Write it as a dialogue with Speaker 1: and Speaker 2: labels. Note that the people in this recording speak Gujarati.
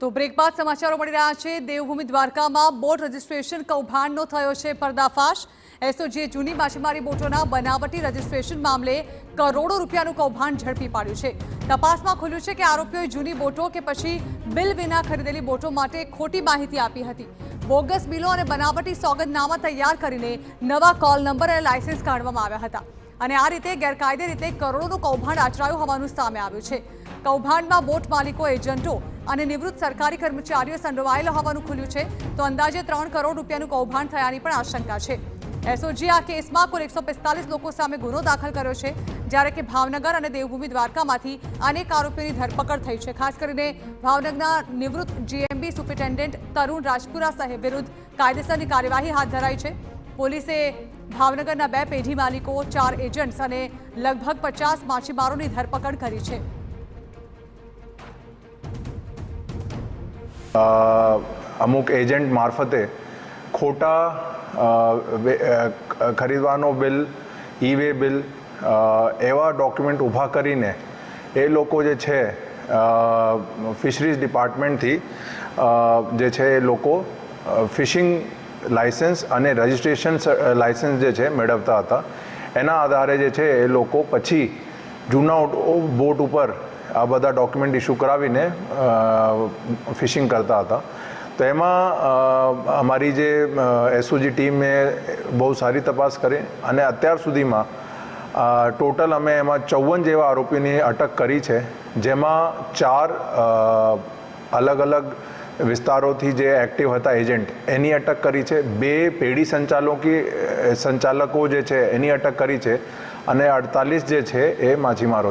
Speaker 1: તો બ્રેક બાદ સમાચારો મળી રહ્યા છે। દેવભૂમિ દ્વારકામાં બોટ રજીસ્ટ્રેશન કૌભાંડનો થયો છે પર્દાફાશ। એસઓજીએ જૂની માછીમારી બોટોના બનાવટી રજીસ્ટ્રેશન મામલે કરોડો રૂપિયાનું કૌભાંડ ઝડપી પાડ્યું છે। તપાસમાં ખુલ્યું છે કે આરોપીઓએ જૂની બોટો કે પછી બિલ વિના ખરીદેલી બોટો માટે ખોટી માહિતી આપી હતી। બોગસ બિલો અને બનાવટી સોગંદનામા તૈયાર કરીને નવા કોલ નંબર અને લાયસન્સ કાઢવામાં આવ્યા હતા અને આ રીતે ગેરકાયદે રીતે કરોડોનું કૌભાંડ આચરાયું હોવાનું સામે આવ્યું છે। કૌભાંડમાં બોટ માલિકો, એજન્ટો અને નિવૃત્ત સરકારી કર્મચારીઓ સંડોવાયેલા હોવાનું ખુલ્યું છે। તો અંદાજે 3 કરોડ રૂપિયાનું કૌભાંડ થયાની પણ આશંકા છે। એસઓજીએ આ કેસમાં કુલ 145 લોકો સામે ગુનો દાખલ કર્યો છે, જ્યારે કે ભાવનગર અને દેવભૂમિ દ્વારકામાંથી અનેક આરોપીઓની ધરપકડ થઈ છે। ખાસ કરીને ભાવનગરના નિવૃત્ત જીએમબી સુપ્રિન્ટેન્ડન્ટ તરુણ રાજપુરા સાહેબ વિરુદ્ધ કાયદેસરની કાર્યવાહી હાથ ધરાઈ છે। પોલીસે ભાવનગરના 2 પેઢી માલિકો, 4 એજન્ટ્સ અને લગભગ 50 માછીમારોની ધરપકડ કરી છે।
Speaker 2: અમુક એજન્ટ મારફતે ખોટા ખરીદવાનો બિલ, ઈ-વે બિલ એવા ડોક્યુમેન્ટ ઊભા કરીને એ લોકો જે છે ફિશરીઝ ડિપાર્ટમેન્ટથી જે છે એ લોકો ફિશિંગ લાયસન્સ અને રજિસ્ટ્રેશન લાયસન્સ જે છે મેળવતા હતા। એના આધારે જે છે એ લોકો પછી જૂના બોટ ઉપર આ બધા ડોક્યુમેન્ટ ઇસ્યુ કરાવીને ફિશિંગ કરતા હતા। તો એમાં અમારી જે એસઓજી ટીમે બહુ સારી તપાસ કરી અને અત્યાર સુધીમાં ટોટલ અમે એમાં 54 જેવા આરોપીની અટક કરી છે, જેમાં 4 અલગ અલગ વિસ્તારોથી જે એક્ટિવ હતા એજન્ટ એની અટક કરી છે, 2 પેઢી સંચાલકો જે છે એની અટક કરી છે અને 48 જે છે એ માછીમારો